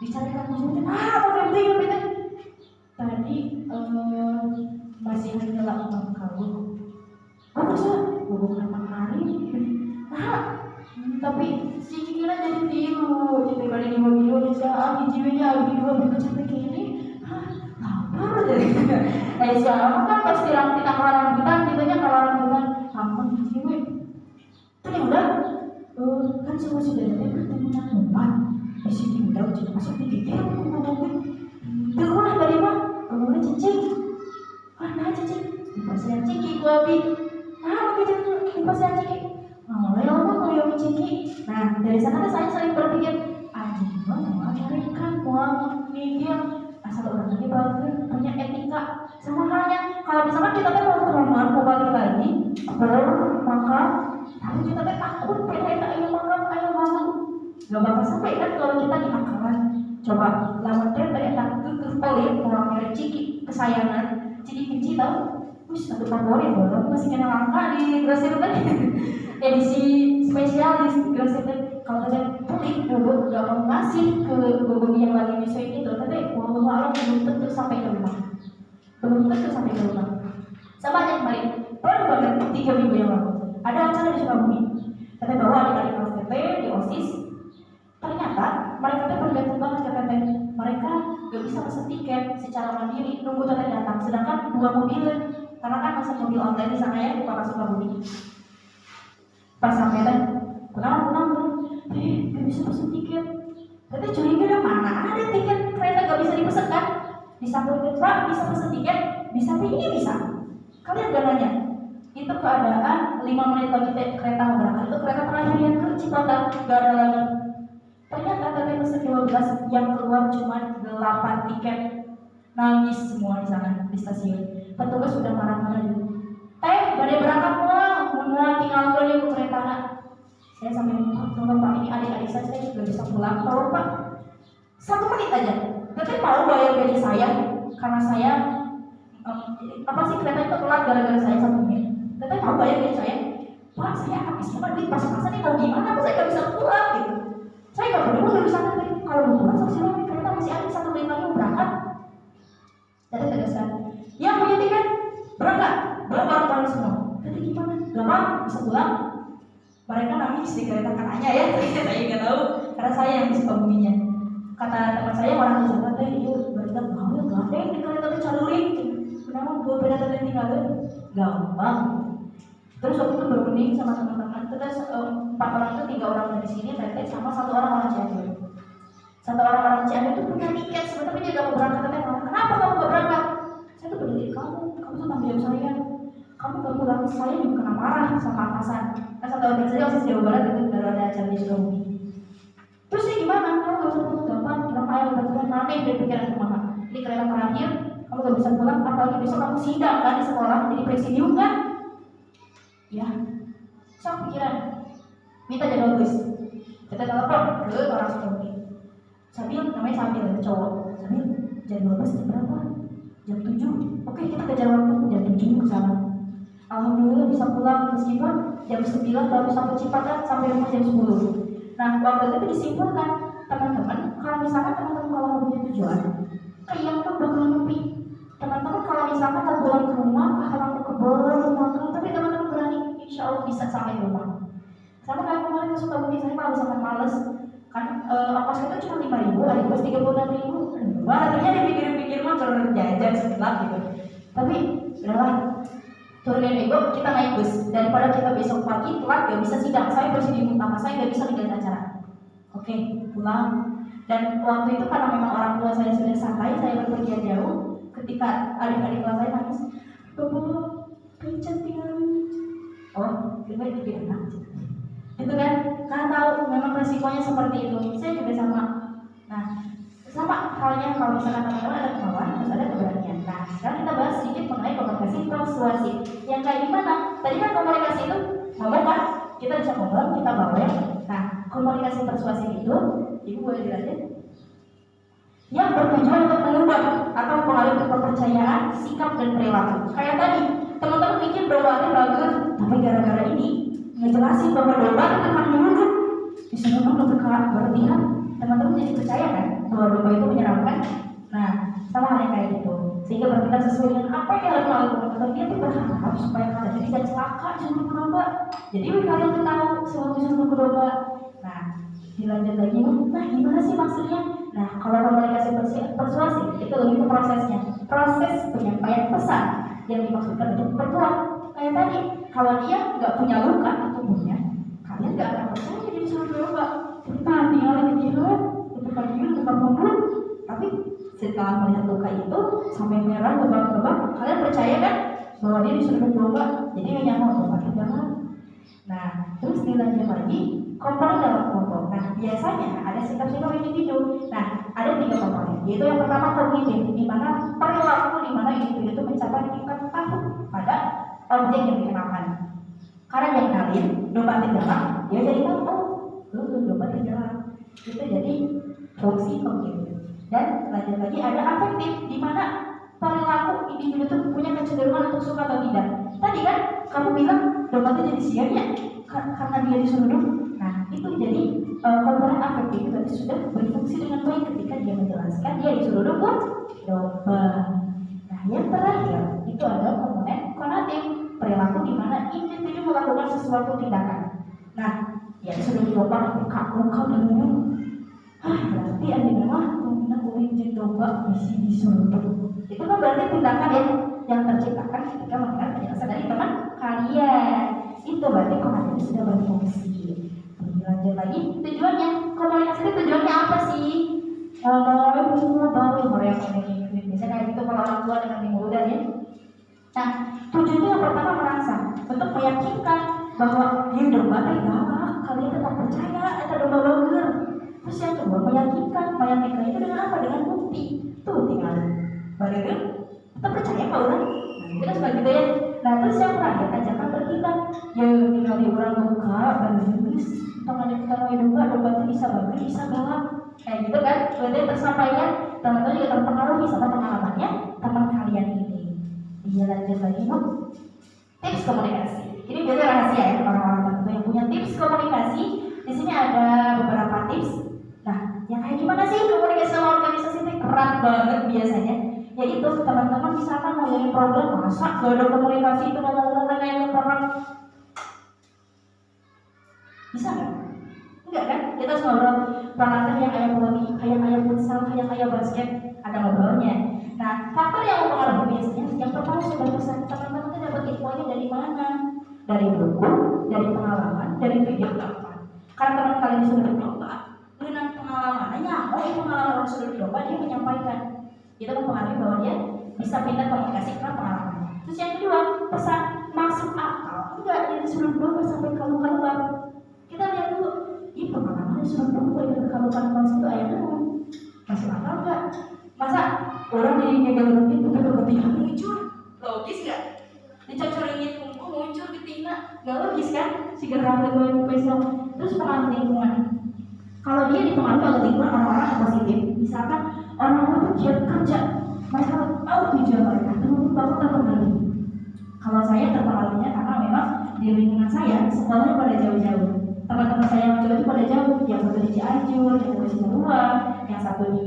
dicarikan musuhnya, apa yang penting? Tadi masih hanya lakukan kawin. Bagus lah, hubungan 6 hari. Tapi si Cikila jadi tiru, jadi balik di mobil siapa, jiwanya lagi 2 berkecil kayak ini. Lapar jadi. Siapa kan pasti orang kita kalau rambutan, kitanya kalau rambutan, aman jiwa. Tadi udah, kan semua sudah ada pertemuan umpan. Di sini udah masuk di gigi, aku ngomongin. Terus dari mana? Ngomongin cicing. Mana cicing? Dipasang ciki babi. Begitu dipasang ciki. Mau yang ciki. Nah dari sana saya sering berpikir, anjing mau cari ikan, mau mikir asal orang lagi bagus, punya etika. Sama halnya kalau misalkan kita mau ke rumah mau balik lagi, baru makan, tapi kita takut pengen ayo makan. Gak bakal sampai kan kalau kita di akalan. Coba lawan dia enak tahu, satu favorit loh, masih kena langka di grosir tadi. Edisi spesial di grosir tadi. Kalau tadi pelik dulu gak mau ngasih ke Bumi yang lagi nyusuin itu, tapi walau belum tentu sampai ke rumah. Belum tentu sampai ke rumah. Sama aja kemarin, baru banget 3 minggu yang lalu ada acara di Sukabumi. Katanya bawa adik-adik kelas TP di OSIS. Ternyata mereka tuh bergantung banget ke teteh. Mereka gak bisa pesen tiket secara mandiri, nunggu teteh datang. Sedangkan 2 mobil, karena kan masa mobil online di sana ya di kota Sukabumi. Pas sampai teh, pulang, gak bisa pesen tiket. Teteh curiga dong, mana ada tiket kereta gak bisa dipesan kan? Disamperin, Pak bisa pesen tiket? Bisa, ini bisa. Kalian gak nanya? Itu keadaan 5 menit lagi kereta mau berangkat. Itu kereta terakhir yang ke Cipatat, gak ada lagi. Ternyata teteh pesen 12, yang keluar cuma 8 tiket. Nangis semua di sana di stasiun. Petugas sudah marah-marah. Teh, badai berangkat mau tinggal beli ke kereta. Saya sampai tolong Pak, ini adik-adik saya juga bisa pulang. Tolong Pak, 1 menit aja. Teteh mau bayar gaji saya karena saya apa sih kereta itu telat gara-gara saya 1 menit. Teteh mau bayar gaji saya. Pak, saya habis duit pas-pasan nih, mau gimana? Aku saya nggak bisa pulang gitu. Saya nggak peduli dari sana tadi. Kalau mau pulang silahkan, kereta masih ada 1 menit lagi mau berangkat. Teteh tegaskan, yang punya tiket berangkat, bareng-bareng semua. Teteh gimana? Gampang bisa pulang? Mereka nangis di kereta katanya ya, saya nggak tahu karena saya yang di Sukabuminya. Kata teman saya orang di sana teh, iya berita bahwa gandeng di kereta teh calurin. Kenapa gue beda teh tinggalin? Gampang. Terus waktu itu berunding sama teman-teman, terus 4 orang itu 3 orang dari sini, teteh sama 1 orang Cianjur. 1 orang Cianjur itu punya tiket, sebenarnya dia gak mau berangkat. Teteh ngomong, kenapa kamu gak berangkat? Saya tuh peduli kamu tuh tanggung jawab saya. Kamu gak pulang, saya juga kena marah sama atasan. Kan 1 orang saja OSIS Jawa Barat itu baru ada acara di Sukabumi. Terus ini gimana? Kamu gak bisa pulang, gampang, kenapa ya betul-betul aneh dari pikiran kemana? Ini kereta terakhir, kamu gak bisa pulang, apalagi besok kamu sidang kan di sekolah, jadi presidium kan? Ya, sok pikiran, minta jadwal bus. Kita telepon ke orang Sukabumi. Sabil, namanya Sabil, cowok. Sabil, jadwal bus jam berapa? Jam 7. Oke, kita kejar waktu jam 7 ke sana. Alhamdulillah bisa pulang meskipun jam 9 baru sampai Cipatat, sampai rumah jam 10. Nah, waktu itu disimpulkan teman-teman, kalau misalkan teman-teman kalau mau punya tujuan, yang tuh bakal nepi. Teman-teman kalau misalkan mau pulang ke rumah, kalau ke kebun, tapi teman-teman berani, insya Allah bisa sampai rumah. Sama kayak kemarin ke Sukabumi, saya kalau misalkan males, kan ongkos kita cuma 5.000, ada bus 36.000. Wah, artinya dipikir-pikir mah turun jajan setelah gitu. Tapi udahlah, turunin ego, kita naik bus daripada kita besok pagi telat gak bisa sidang. Saya presidium utama, saya gak bisa ninggalin acara. Oke, pulang. Dan waktu itu karena memang orang tua saya sudah santai, saya berpergian jauh. Ketika adik-adik kelas saya nangis, Bapak, pencet tinggalin. Oh, kita bikin enak. Itu kan, karena tahu memang resikonya seperti itu. Saya juga sama. Nah, sama halnya kalau misalkan teman-teman ada kemauan, harus ada keberanian. Nah, sekarang kita bahas sedikit mengenai komunikasi persuasif. Yang kayak gimana? Tadi kan komunikasi itu ngomong kan, kita bisa ngomong, kita bawel. Nah, komunikasi persuasif itu, ibu boleh dilanjut? Yang bertujuan untuk mengubah atau mengalihkan kepercayaan, sikap dan perilaku. Kayak tadi, teman-teman pikir doanya bagus, tapi gara-gara ini ngejelasin bahwa doa itu kan menyuruh. Disuruh berlebihan, teman-teman jadi percaya kan bahwa doa itu menyeramkan. Nah, sama halnya kayak gitu. Sehingga bertindak sesuai dengan apa yang harus melakukan. Dia tuh berharap supaya kalian tidak celaka sebelum berdoa. Jadi kalian tuh tahu sebelum berdoa. Nah, dilanjut lagi. Nah, gimana sih maksudnya? Nah, kalau komunikasi persuasif itu lebih ke prosesnya. Proses penyampaian pesan yang dimaksudkan untuk berdoa. Kayak tadi, kalau dia nggak punya luka di tubuhnya, kalian nggak akan percaya dia disuruh berdoa. Kita tinggal dilihat, bukan dia, bukan mundur. Tapi setelah melihat luka itu sampai merah, gebang-gebang, kalian percaya kan bahwa dia disuruh berdoa? Jadi hanya mau berdoa jangan. Nah, terus dilanjut lagi komponen dalam kelompok. Nah, biasanya ada sikap-sikap individu. Nah, ada 3 komponen. Yaitu yang pertama kognitif, di mana perilaku di mana individu itu mencapai tingkat takut pada objek yang dikenalkan. Karena dia kenalin domba tindakan, dia jadi tahu, oh, domba tindakan. Itu jadi fungsi kognitif. Dan lanjut lagi ada afektif, di mana perilaku individu itu punya kecenderungan untuk suka atau tidak. Tadi kan kamu bilang domba itu jadi siap ya karena dia disuruh duduk. Nah itu jadi komponen afektif berarti sudah berfungsi dengan baik ketika dia menjelaskan dia disuruh duduk domba. Nah yang terakhir itu adalah komponen konatif, perilaku di mana individu melakukan sesuatu tindakan. Nah ya sudah diubah muka dulu. Berarti ada nama guna kulit domba disuruh duduk. Itu kan berarti tindakan yang terciptakan ketika mendengar penjelasan dari teman kalian. Itu berarti komunikasi sudah berfungsi. Lanjut lagi, tujuannya komunikasi itu tujuannya apa sih? Bawa yang biasanya kayak gitu kalau orang tua dengan ibu muda ya. Nah, tujuannya yang pertama merangsang untuk meyakinkan bahwa dia domba galak, kalian tetap percaya itu domba longer. Terus yang kedua meyakinkan itu dengan apa? Dengan bukti. Tuh tinggal bagaimana? Kita percaya kalau orang. Nah, kita seperti itu ya. Nah, terus yang terakhir ajakan bertindak. Ya tinggal di orang buka, bagus. Tangan kita mau domba itu bisa bagus, bisa galak. Kayak gitu kan? Berarti tersampaikan. Teman-teman juga terpengaruhi sama pengalamannya teman kalian ini. Iya lanjut lagi bu. Tips komunikasi. Ini biasanya rahasia ya orang-orang tertentu yang punya tips komunikasi. Di sini ada beberapa tips. Nah, yang kayak gimana sih komunikasi sama organisasi itu kerat banget biasanya. Yaitu teman-teman misalkan mau jadi program, masa gak ada komunikasi itu ngomong-ngomong kayak orang. Bisa nggak? Enggak kan? Kita harus ngobrol peralatan yang ayam voli, ayam futsal, ayam basket, ada ngobrolnya. Nah, faktor yang mempengaruhi biasanya yang pertama sudah pesan teman-teman itu dapat infonya dari mana? Dari buku, dari pengalaman, dari video kapan? Karena teman kalian disuruh berdoa, dengan pengalamannya, pengalaman orang suruh berdoa dia menyampaikan. Itu mempengaruhi bahwa dia bisa pintar komunikasi karena pengalaman. Terus yang kedua, pesan masuk akal. Enggak, dia disuruh berdoa sampai keluar. Kita lihat dulu, pengalaman disuruh berdoa yang keluar itu ayatnya masuk akal enggak? Masa orang di ngegal itu ketika muncul, logis nggak? Dicocoringin kumpul muncul ketika, nggak logis kan? Si gerak gue besok. Terus pengalaman lingkungan. Kalau dia dipengaruhi oleh lingkungan orang-orang yang positif, misalkan orang-orang itu giat kerja, mereka tahu tujuan mereka, terus bangun terpengaruh. Kalau saya terpengaruhnya karena memang di lingkungan saya sekolahnya pada jauh-jauh. Teman-teman saya yang jauh pada jauh, yang satu di Cianjur, yang satu di Cirebon, yang satu di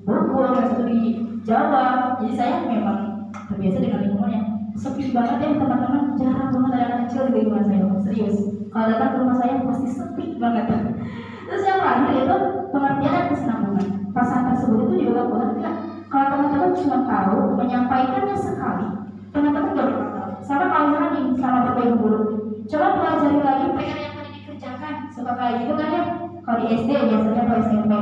Bogor, yang satu di Jawa. Jadi saya memang terbiasa dengan lingkungan yang sepi banget ya teman-teman. Jarang banget ada anak kecil di lingkungan saya, serius. Kalau datang ke rumah saya pasti sepi banget. Terus yang terakhir itu pengertian dan kesinambungan. Pesan tersebut itu diulang-ulang enggak? Kalau teman-teman cuma tahu menyampaikannya sekali, teman-teman gak bakal tahu. Sama kalau misalnya nih, sama berbagai guru, coba pelajari lagi PR yang tadi dikerjakan. Suka kayak gitu kan ya? Kalau di SD biasanya atau SMP.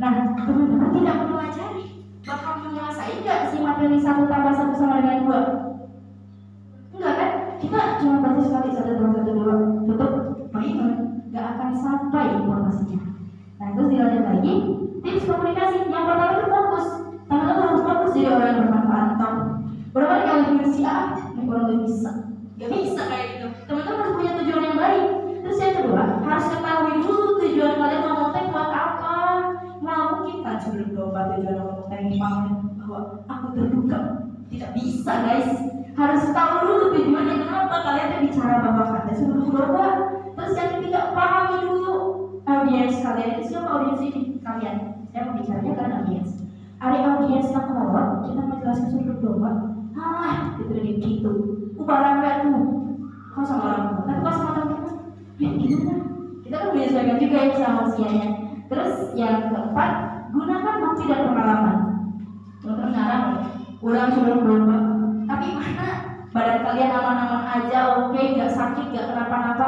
Nah, teman-teman tidak mempelajari, bakal menguasai nggak si materi 1 tambah 1 sama dengan 2? Enggak kan? Kita cuma baca sekali 1 tambah 1 2, tutup, baik, nggak akan sampai informasinya. Nah, terus dilanjut lagi, tips komunikasi. Yang pertama itu fokus. Teman-teman harus fokus jadi orang yang bermanfaat. Berapa kali kalau diskusi ini orang nggak bisa, nggak bisa kayak gitu. Teman-teman harus punya tujuan yang baik. Terus yang kedua, harus ketahui dulu tujuan kalian ngomong teh buat apa. Nggak mungkin kan sebelum berubah tujuan ngomong teh bahwa aku terduga. Tidak bisa guys. Harus tahu dulu tujuannya kenapa kalian tuh bicara bahwa kata sebelum berubah. Terus yang ketiga, pahami dulu audiens kalian itu siapa audiens ini kalian. Saya mau bicaranya kan audiens. Ada audiens yang kolot, kita menjelaskan sebelum berubah. Itu gitu. Ubaran gak tuh? Kau sama orang tua, tapi kau sama teman-teman. Ya gimana? Kita kan menyesuaikan juga ya sama usianya. Terus yang keempat, gunakan bukti dan pengalaman. Teman-teman ngarang, orang sudah berubah. Tapi mana badan kalian aman-aman aja, oke, gak sakit, gak kenapa-napa,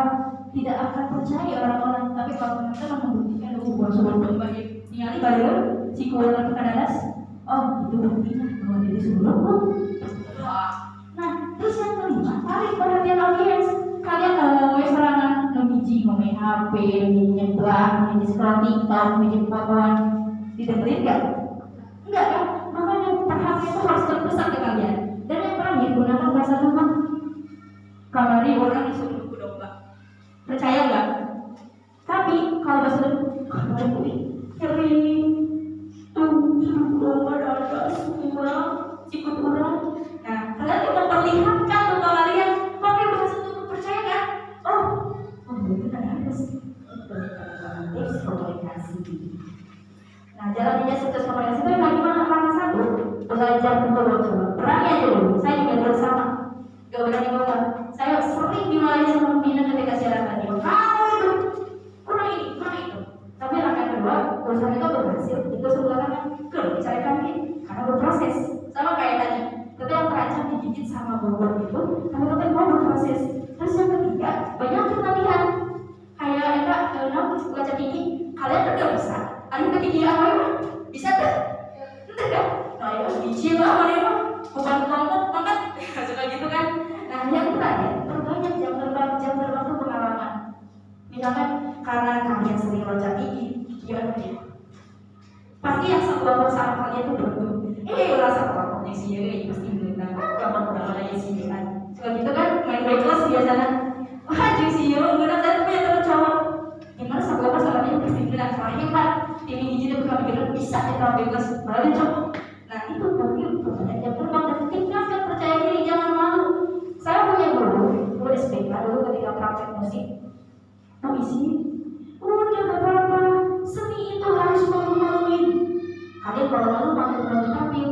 tidak akan percaya orang-orang. Tapi kalau teman-teman membuktikan bahwa sudah berubah, tinggal badan si kulit kadanas, oh itu buktinya bahwa dia sudah berubah. Nah, terus yang kelima, tarik perhatian audiens. Kalian ngomongin serangan, ngomiji, ngomongin HP, ngomongin nyeblak, ngomongin scroll TikTok, ngomongin fotoan, didengerin gak? Enggak kan? Makanya perhatian itu harus terpusat ke kalian. Dan yang terakhir, gunakan bahasa rumah. Kamari orang disuruh buku domba. Percaya gak? Tapi kalau bahasa rumah, kamari gue kering, tuh suruh domba ada semua, sikut orang. belajar dulu. Berani aja dulu. Saya juga dulu sama. Gak berani banget. Saya sering dimarahin sama pembina ketika siaran radio. Kamu itu kurang ini, kurang itu. Tapi langkah kedua, perusahaan itu berhasil. Itu sebenarnya belum dicarikan ini karena berproses. Sama kayak tadi. Tapi yang terancam digigit sama bobot itu, tapi mau berproses. Terus yang ketiga, banyak latihan. Kayak baca tinggi, kalian udah bisa. Ada ketinggian apa ya? Bisa tak? Enggak kan? Nah itu biji lah apa ya? Bukan kelompok, banget. Suka gitu kan? Nah yang terakhir, perbanyak jam terbang itu pengalaman. Misalkan karena kalian sering loncat tinggi, gimana ya? Pasti yang satu perusahaan kalian itu beruntung. Rasa kelompoknya sendiri pasti benar. Kelompok udah sendiri kan? Suka gitu kan? Main kelas biasanya. Wah, sih yo, benar saya punya teman cowok. Gimana sama soalnya pasti bilang soalnya kan ini hijau bukan bikin bisa kita bebas berani cowok. Nah itu mungkin banyak yang terbang dan tingkatkan percaya diri, jangan malu. Saya punya guru SPK dulu ketika praktek musik. Puisi, udah gak apa-apa. Seni itu harus malu-maluin. Kalian kalau malu tapi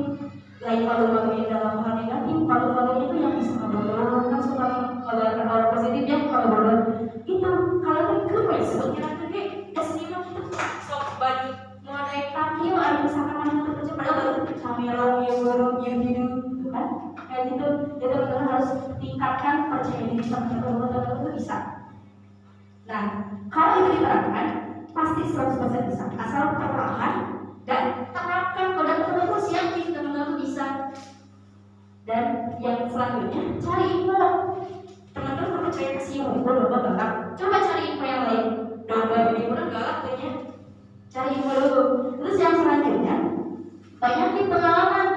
lain malu-maluin dalam hal negatif, malu-maluin itu yang bisa ngobrol kan suka kalau orang positif ya kalau ngobrol itu kalau keren sebetulnya gede seniman itu sok baju mau naik takil ada misalkan anak terkecil padahal baru sambil gitu kan kayak gitu jadi teman-teman harus tingkatkan percaya diri teman-teman itu bisa. Nah kalau itu diterapkan pasti 100% bisa asal perlahan dan terapkan kalau teman-teman itu yakin teman-teman itu bisa. Dan yang selanjutnya cari info. Teman-teman percaya kasih info domba galak. Coba cari info yang lain. Domba ini pun galak kayaknya. Cari info dulu. Terus yang selanjutnya banyakin pengalaman.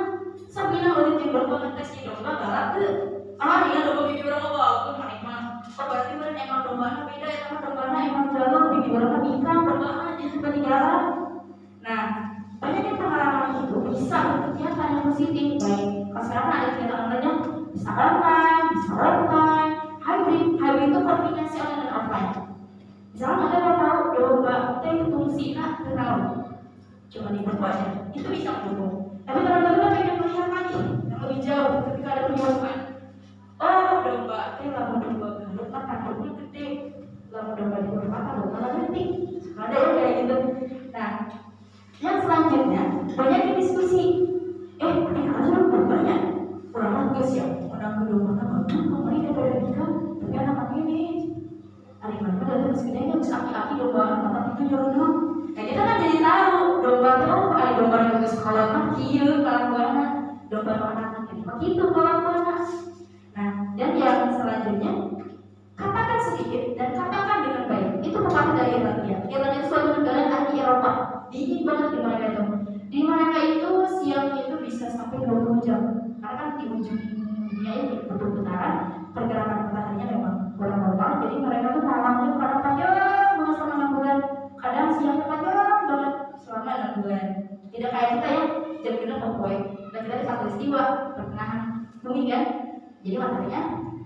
Sabina udah di domba ngetes di domba galak tuh. Dia domba bibi orang apa? Aku emang. Berarti bener emang dombanya beda ya sama dombanya emang jalur bibi orang ikan dombanya jadi seperti galak. Nah banyakin pengalaman itu bisa untuk kegiatan yang positif baik. Sekarang ada kegiatan online bisa online, bisa offline, hybrid itu kombinasi online dan offline. Misalnya ada yang tahu domba teh fungsinya kenal, cuma dibuat aja, itu bisa mendukung. Tapi teman-teman pengen melihat lagi yang lebih jauh ketika ada penyuluhan. Domba teh lamun domba galuh kan tanduknya gede, lamun domba di rumah kan domba letik, ada yang kayak gitu. Nah, yang selanjutnya banyak diskusi. Kalau banyak orang bagus ya, orang kedua mana bagus, kemarin daripada kita, tapi anak ini, hari mana dari sebenarnya bisa aki-aki domba anak itu jodoh. Nah kita kan jadi tahu domba itu ada domba yang bagus kalau kecil, kalau buana, domba anak ini begitu kalau buana. Nah dan yang selanjutnya katakan sedikit dan katakan dengan baik. Itu pertama dari Irlandia. Irlandia suatu negara di Eropa, dingin banget di mereka itu. Di mereka itu siangnya itu bisa sampai 20 jam. Karena kan di ujung dunia ini berputaran, pergerakan mataharinya memang kurang normal. Jadi mereka tuh malamnya kadang panjang banget selama 6 bulan, kadang siangnya panjang banget selama 6 bulan. Tidak kayak kita ya, jam kita pokoknya. Dan kita di satu istiwa pertengahan bumi kan. Jadi mataharinya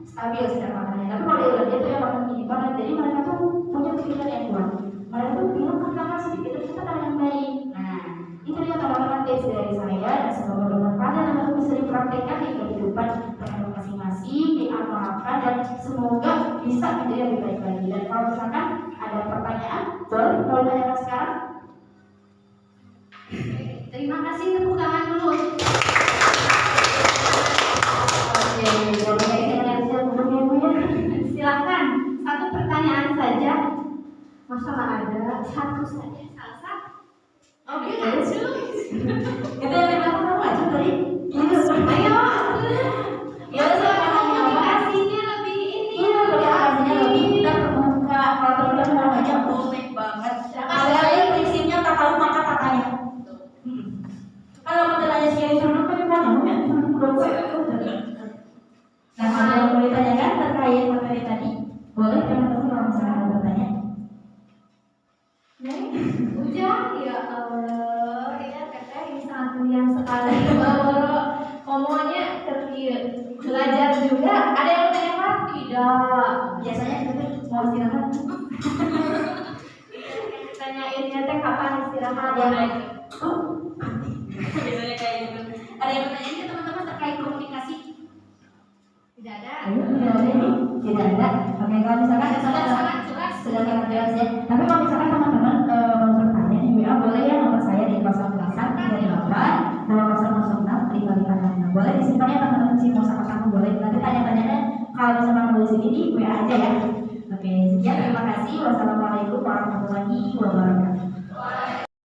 stabil secara matahari. Tapi kalau di Irlandia itu emang ini banget. Jadi mereka tuh punya pikiran yang kuat. Mereka tuh bilang katakan sedikit dan katakan yang baik. Nah itu dia teman-teman tips dari saya dan semoga bermanfaat dan bisa dipraktekkan di kehidupan teman-teman masing-masing, diamalkan dan semoga bisa menjadi lebih baik lagi. Dan kalau misalkan ada pertanyaan, boleh tanyakan sekarang. Terima kasih, tepuk tangan dulu. Silakan, satu pertanyaan saja. Masalah ada satu saja. Dia nggak lucu. Itu yang dibilang kamu aja tadi. Ayo. Ya udah komunikasinya lebih ini. Iya, komunikasinya lebih kita terbuka. Kalau teman-teman mau nanya boleh banget. Saya prinsipnya tak tahu maka tak tanya. Kalau mau tanya sekali dulu kan mau nanya Nah, ada yang mau ditanyakan terkait materi tadi? Boleh teman-teman kalau misalnya mau bertanya. Udah, ya Allah, ya teteh ini sangat mulia sekali bahwa ngomongnya belajar juga. Ada yang bertanya apa? Tidak. Biasanya kita mau istirahat. Yang ditanyainnya teh kapan istirahat? Biasanya kayak gitu. Ada yang bertanya ke teman-teman terkait komunikasi? Tidak ada. Ayo, tidak ada ini? Tidak ada. Oke, kalau misalkan Sangat jelas. sudah sangat jelas ya. Tapi kalau misalkan teman-teman mau bertanya di WA, boleh ya nomor saya di 0838 2006 5556. Boleh disimpan ya teman-teman, sih mau sama-sama boleh. Nanti tanya-tanyanya kalau misalkan mau di sini di WA aja ya. Oke, sekian, terima kasih. Wassalamualaikum warahmatullahi wabarakatuh.